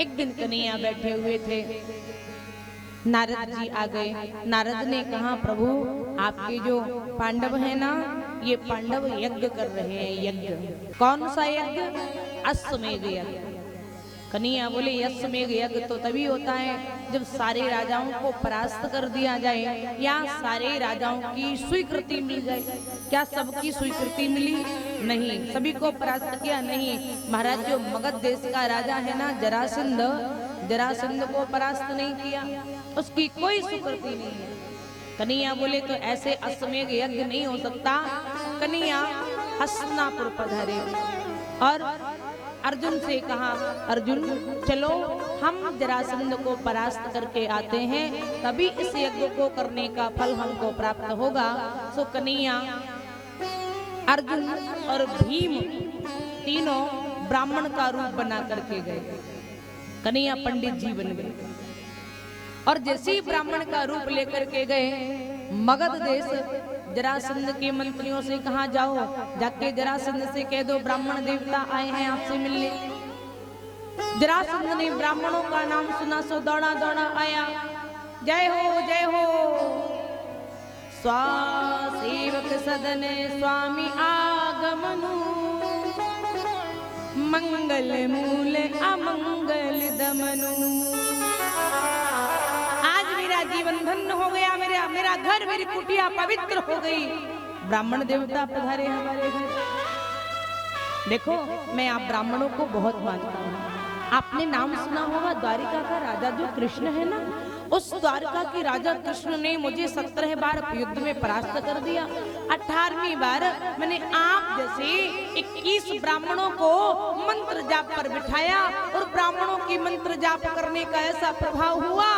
एक दिन कन्हैया बैठे हुए थे, नारद जी आ गए। नारद ने कहा, प्रभु आपके जो पांडव हैं ना, ये पांडव यज्ञ कर रहे हैं। यज्ञ कौन सा यज्ञ? अश्वमेध यज्ञ। कन्हैया बोले, अश्वमेध यज्ञ तो तभी होता है जब सारे राजाओं को परास्त कर दिया जाए या सारे राजाओं की स्वीकृति मिल जाए। क्या सबकी स्वीकृति मिली? नहीं। सभी को परास्त किया? नहीं। महाराज जो मगध देश का राजा है ना जरासंध, जरासंध को परास्त नहीं किया, उसकी कोई स्वीकृति नहीं है। कन्हैया बोले, तो ऐसे अश्वमेध यज्ञ नहीं हो सकता। कन्हैया हस्तिनापुर पधारे और अर्जुन से कहा, अर्जुन चलो हम जरासंध को परास्त करके आते हैं, तभी इस यज्ञ को करने का फल हमको प्राप्त होगा। सो कन्हैया, अर्जुन और भीम तीनों ब्राह्मण का रूप बना करके गए। कन्हैया पंडित जी बन गए और जैसे ही ब्राह्मण का रूप लेकर के गए, मगध देश जरासंध के मंत्रियों से कहा, जाओ जाके जरासंध से कह दो ब्राह्मण देवता आए हैं आपसे मिलने। जरासंध ने ब्राह्मणों का नाम सुना, सो दौड़ा दौड़ा आया। जय हो जय हो, स्वासेवक सदन स्वामी आगमनु, मंगल मूल अमंगल दमनु। आज मेरा जीवन धन्य हो गया, मेरा घर, मेरी कुटिया पवित्र हो गई। ब्राह्मण देवता पधारे हमारे घर। देखो, मैं आप ब्राह्मणों को बहुत मानता हूँ। आपने नाम सुना होगा द्वारिका का राजा जो कृष्ण है ना, उस द्वारका के राजा कृष्ण ने मुझे 17 बार युद्ध में परास्त कर दिया। 18वीं बार मैंने आप जैसे 21 ब्राह्मणों को मंत्र जाप पर बिठाया और ब्राह्मणों की मंत्र जाप करने का ऐसा प्रभाव हुआ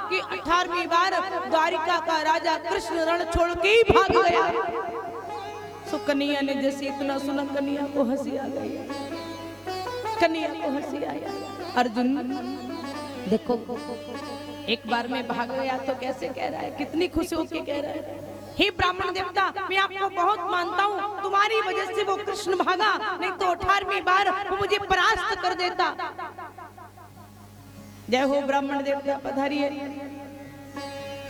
कि 18वीं बार द्वारिका का राजा कृष्ण रण छोड़ के ही भाग गया। सो कन्हैया ने जैसे इतना सुना, कन्हैया को हंसी आ गई, कन्हैया को हंसी आया। अर्जुन देखो, एक बार में भाग गया तो कैसे कह रहा है, कितनी खुशी होके कह रहा है, हे ब्राह्मण देवता मैं आपको बहुत मानता हूँ, तुम्हारी वजह से वो कृष्ण भागा, नहीं तो 18वीं बार वो मुझे परास्त कर देता। जय हो ब्राह्मण देवता पधारिए।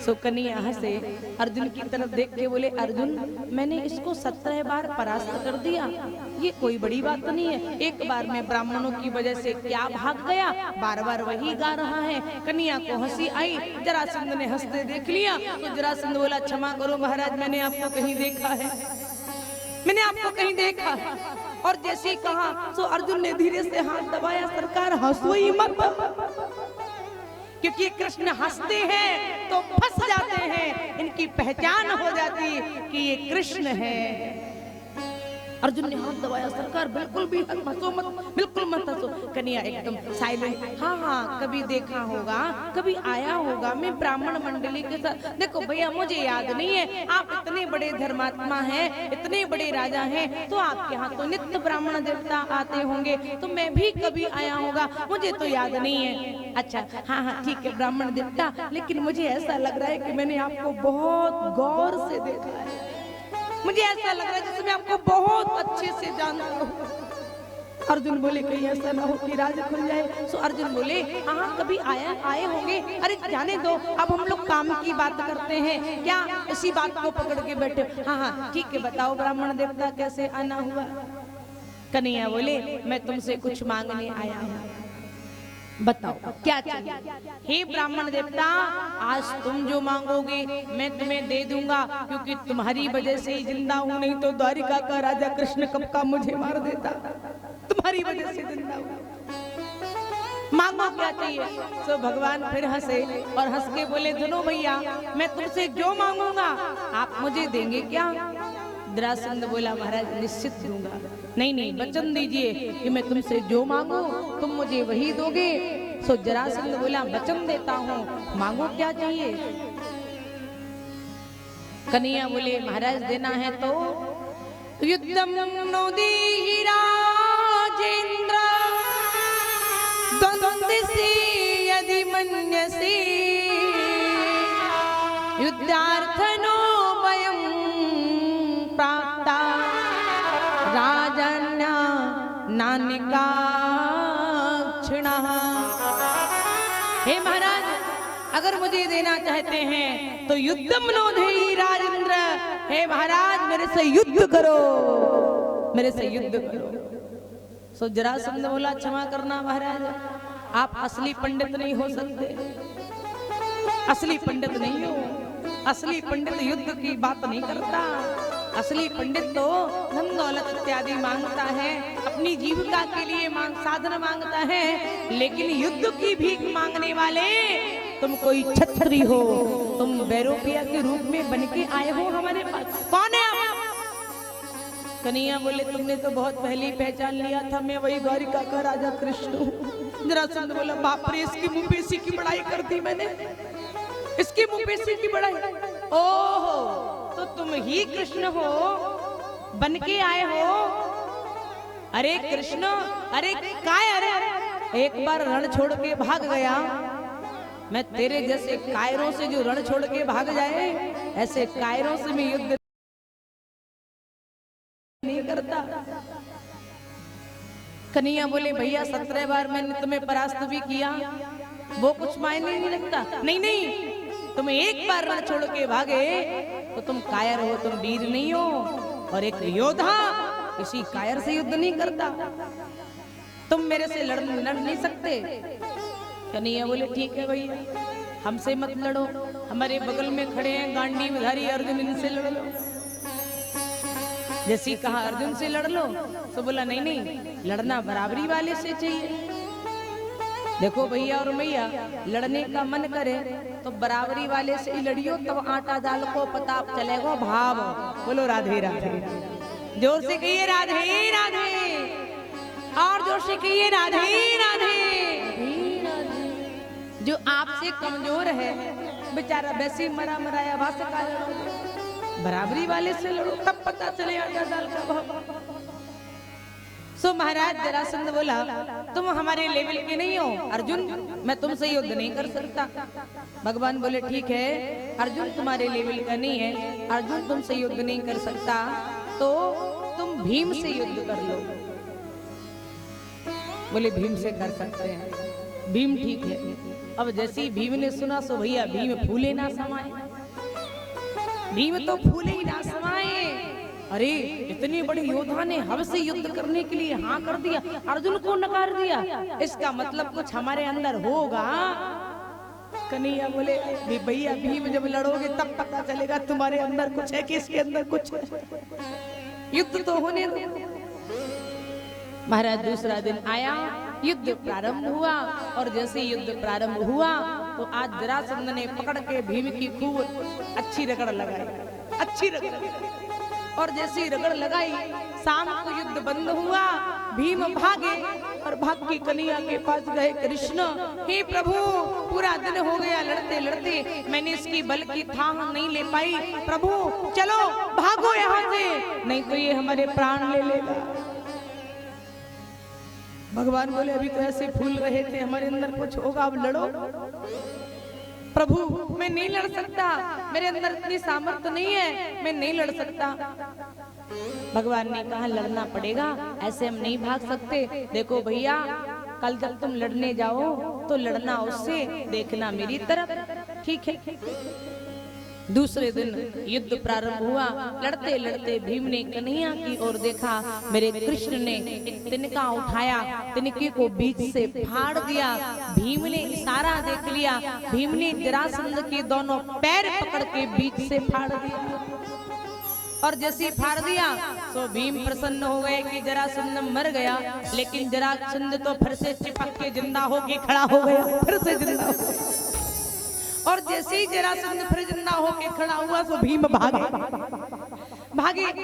सो कन्हैया हंसे, अर्जुन की तरफ देख के बोले, अर्जुन मैंने इसको 17 बार परास्त कर दिया, ये कोई बड़ी बात नहीं है। एक बार में ब्राह्मणों की वजह से क्या भाग गया, बार बार वही गा रहा है। कन्हैया को हंसी आई, जरासंध ने हंसते देख लिया तो जरासंध बोला, क्षमा करो महाराज, मैंने आपको कहीं देखा है, मैंने आपको कहीं देखा है। और जैसे ही कहा तो अर्जुन ने धीरे से हाथ दबाया, सरकार हंसो ही मत, क्योंकि कृष्ण हंसते हैं तो फंस जाते हैं, इनकी पहचान हो जाती कि ये कृष्ण है। अर्जुन ने हाथ दबाया, सरकार बिल्कुल भी हंसो मत, बिल्कुल मत हंसो। कन्हैया एकदम साइलेंट, हाँ हाँ कभी देखा होगा, कभी आया होगा मैं ब्राह्मण मंडली के साथ। देखो भैया मुझे याद नहीं है, आप इतने बड़े धर्मात्मा हैं, इतने बड़े राजा हैं, तो आपके यहाँ तो नित्य ब्राह्मण देवता आते होंगे, तो मैं भी कभी आया होगा, मुझे तो याद नहीं है। अच्छा हाँ हाँ ठीक है ब्राह्मण देवता, लेकिन मुझे ऐसा लग रहा है कि मैंने आपको बहुत गौर से देखा है, मुझे ऐसा लग रहा है जैसे मैं आपको बहुत अच्छे से जानता हूँ। अर्जुन बोले, कहीं ऐसा ना हो कि राज खुल जाए। सो अर्जुन बोले, हाँ कभी आए होंगे, अरे जाने दो, अब हम लोग काम की बात करते हैं, क्या इसी बात को पकड़ के बैठे। हाँ हाँ ठीक है, बताओ ब्राह्मण देवता कैसे आना हुआ। कन्हैया बोले, मैं तुमसे कुछ मांगने आया हूँ, बताओ क्या चाहिए। हे ब्राह्मण देवता, आज तुम जो मांगोगे मैं तुम्हें दे दूंगा, क्योंकि तुम्हारी वजह से ही जिंदा हूं, नहीं तो द्वारिका का राजा कृष्ण कब का मुझे मार देता, तुम्हारी वजह से जिंदा हूं। मांगो क्या चाहिए। सो भगवान फिर हंसे और हंस के बोले, धनो भैया मैं तुमसे जो मांगूंगा आप मुझे देंगे क्या। जरासंध बोला, महाराज निश्चित दूंगा। नहीं नहीं वचन दीजिए कि मैं तुमसे जो मांगू तुम मुझे वही दोगे। सो जरासंध बोला, वचन देता हूँ, मांगो क्या चाहिए। कन्हैया बोले, महाराज देना है तो युद्धम नोदीहि राजेंद्र द्वंद्वसे यदि मन्यसे युद्धार्थनो वयं प्राप्ता राजन्या नानिका क्षिणः। हे महाराज, अगर मुझे देना चाहते हैं तो युद्धम नोधेहि राजेंद्र। हे महाराज, मेरे से युद्ध करो, मेरे से युद्ध करो। सो जरासंध बोला, क्षमा करना महाराज, आप असली पंडित नहीं हो सकते, असली पंडित नहीं हो। असली पंडित युद्ध की बात नहीं करता। असली पंडित तो धन दौलत इत्यादि मांगता है, अपनी जीविका के लिए साधन मांगता है, लेकिन युद्ध की भीख मांगने वाले तुम कोई छत्री हो, तुम बैरोपिया के रूप में बन के आए हो हमारे पास। कौन है आप? कन्हैया बोले, तुमने तो बहुत पहले ही पहचान लिया था, मैं वही द्वारिका का राजा कृष्ण हूँ। जरासंध बोला, बाप रे, इसकी मुंह पे इसी की बड़ाई कर दी मैंने, इसकी मुंह पे इसी की बड़ाई। ओहो, तो तुम ही कृष्ण हो, बन के आए हो। अरे कृष्ण, अरे काय, अरे एक बार रण छोड़ के भाग गया, मैं तेरे जैसे कायरों से जो रण छोड़ के भाग जाए, ऐसे कायरों से मैं युद्ध नहीं करता। कन्हैया बोले, भैया 17 बार मैंने तुम्हें परास्त भी किया, वो कुछ मायने नहीं रखता। नहीं नहीं, तुम एक बार रण छोड़ के भागे तो तुम कायर हो, तुम वीर नहीं हो। और एक योद्धा किसी कायर से युद्ध नहीं करता, तुम मेरे से लड़ नहीं सकते। कन्हैया बोले, ठीक है भैया, हमसे मत लड़ो, हमारे बगल में खड़े हैं गांडीवधारी अर्जुन, इनसे लड़ लो। जैसे कहा अर्जुन से लड़ लो, तो बोला नहीं नहीं, लड़ना बराबरी वाले से चाहिए। देखो भैया और मैया, लड़ने का मन करे तो बराबरी वाले से ही लड़ियो, तब आटा दाल को पता चलेगा भाव। बोलो राधे राधे, जोर से कहिए राधे राधे, और जोर से कहिए राधे राधे। जो आपसे कमजोर है बेचारा वैसे मरा मराया भाषा का लड़ो, बराबरी वाले से लड़ो, तब पता चले आटा दाल का भाव। सो महाराज जरासंध बोला, तुम हमारे लेवल के नहीं हो अर्जुन, मैं तुमसे युद्ध नहीं कर सकता। भगवान बोले, ठीक है, अर्जुन तुम्हारे लेवल का नहीं है, अर्जुन तुमसे युद्ध नहीं कर सकता, तो तुम भीम से युद्ध कर लो। बोले, भीम से कर सकते हैं, भीम ठीक है। अब जैसे भीम ने सुना, सो भैया भीम फूले ना समाए, भीम तो फूले ही ना समाए। अरे इतनी बड़ी योद्धा ने हमसे युद्ध करने के लिए हाँ कर दिया, अर्जुन को नकार दिया, इसका मतलब कुछ हमारे अंदर होगा। कन्हैया बोले, भैया भीम जब लड़ोगे तब पता चलेगा तुम्हारे अंदर कुछ है कि इसके अंदर कुछ है, युद्ध तो होने दो। महाराज दूसरा दिन आया, युद्ध प्रारंभ हुआ, और जैसे युद्ध प्रारंभ हुआ तो आज जरासंध ने पकड़ के भीम की खूब अच्छी रगड़ लगाई, अच्छी रगड़, और जैसी रगड़ लगाई, शाम को युद्ध बंद हुआ। भीम भागे और भाग के कन्हैया के पास गए, कृष्ण हे प्रभु, पूरा दिन हो गया लड़ते लड़ते, मैंने इसकी बल की थाह नहीं ले पाई, प्रभु चलो भागो यहाँ से, नहीं तो ये हमारे प्राण ले लेगा। भगवान बोले, अभी तो ऐसे फूल रहे थे, हमारे अंदर कुछ होगा, अब लड़ो। प्रभु मैं नहीं लड़ सकता, मेरे अंदर इतनी सामर्थ्य नहीं है, मैं नहीं लड़ सकता। भगवान ने कहा, लड़ना पड़ेगा, ऐसे हम नहीं भाग सकते। देखो भैया, कल जब तुम लड़ने जाओ तो लड़ना उससे, देखना मेरी तरफ, ठीक है। दूसरे दिन युद्ध प्रारंभ हुआ, लड़ते लड़ते भीम ने कन्हैया की ओर देखा, मेरे कृष्ण ने एक तिनका उठाया, तिनके को बीच से फाड़ दिया। भीम ने इशारा देख लिया, भीम ने जरासंध के दोनों पैर पकड़ के बीच से फाड़ दिया, और जैसे फाड़ दिया तो भीम प्रसन्न हो गए कि जरासंध मर गया, लेकिन जरासंध तो फिर से चिपक के जिंदा होके खड़ा हो गया, फिर से जिंदा हो गया। और जैसे ही जरासंध फिर जिंदा होके खड़ा हुआ तो भीम भागे,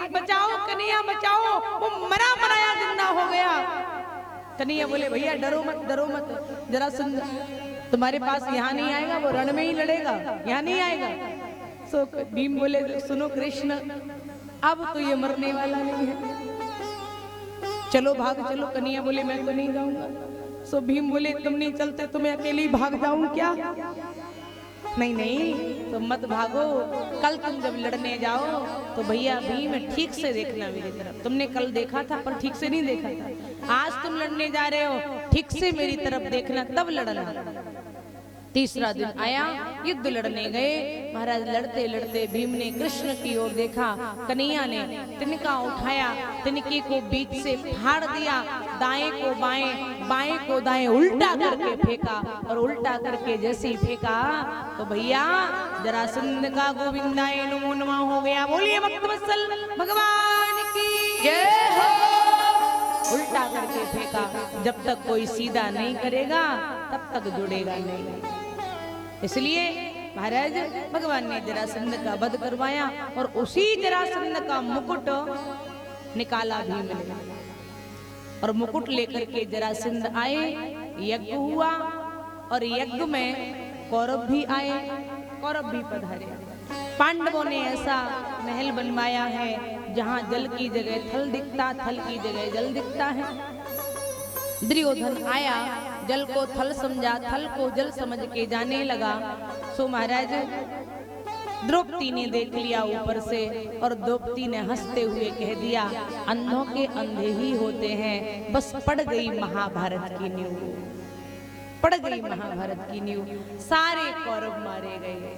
बचाओ कन्हैया बचाओ, वो मरा मराया जिंदा हो गया। कन्हैया बोले, भैया डरो मत, डरो मत, जरासंध तुम्हारे पास यहाँ नहीं आएगा, वो रण में ही लड़ेगा, यहाँ नहीं आएगा। सो भीम बोले, सुनो कृष्ण, अब तो ये मरने वाला नहीं है, चलो भाग चलो। कन्हैया बोले, मैं तो नहीं जाऊंगा। सो भीम बोले, तुम नहीं चलते तो मैं अकेले ही भाग जाऊं क्या? नहीं नहीं, तो मत भागो, कल तुम जब लड़ने जाओ तो भैया भीम ठीक से देखना मेरी तरफ, तुमने कल देखा था पर ठीक से नहीं देखा था, आज तुम लड़ने जा रहे हो, ठीक से मेरी तरफ देखना, तब लड़ना। तीसरा दिन आया, युद्ध लड़ने गए। महाराज लड़ते लड़ते भीम ने कृष्ण की ओर देखा, कन्हैया ने तिनका उठाया, तिनके को बीच से फाड़ दिया, दाएं को बाएं, बाएं को दाएं उल्टा करके फेंका, और उल्टा करके जैसे ही फेंका तो भैया जरासंध का गोविंदाय नमो नमः हो गया। बोलिए भक्तवत्सल भगवान की जय हो। उल्टा करके फेंका। जब तक कोई सीधा नहीं करेगा तब तक जुड़ेगा नहीं। इसलिए महाराज भगवान ने जरासंध का वध करवाया और उसी जरासंध का मुकुट निकाला भीम ने, और मुकुट लेकर के जरासंध आए, यज्ञ हुआ, और यज्ञ में कौरव भी आए, कौरव भी पधारे। पांडवों ने ऐसा महल बनवाया है जहां जल की जगह थल दिखता, थल की जगह जल दिखता है। दुर्योधन आया, जल को थल समझा, थल को जल समझ के जाने लगा। सो महाराज द्रौपदी ने देख लिया ऊपर से, और द्रौपदी ने हंसते हुए कह दिया, अंधों के अंधे ही होते हैं। बस पड़ गई महाभारत की नींव, पड़ गई महाभारत की नींव। सारे कौरव मारे गए।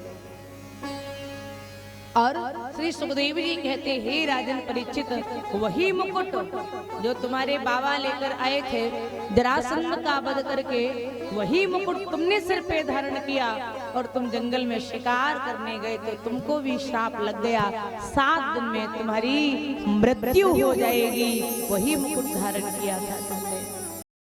और श्री सुखदेव जी कहते, हे राजन परीक्षित, वही मुकुट जो तुम्हारे बाबा लेकर आए थे जरासंध का वध करके, वही मुकुट तुमने सिर पे धारण किया, और तुम जंगल में शिकार करने गए तो तुमको भी श्राप लग गया, 7 दिन में तुम्हारी मृत्यु हो जाएगी। वही मुकुट धारण किया था।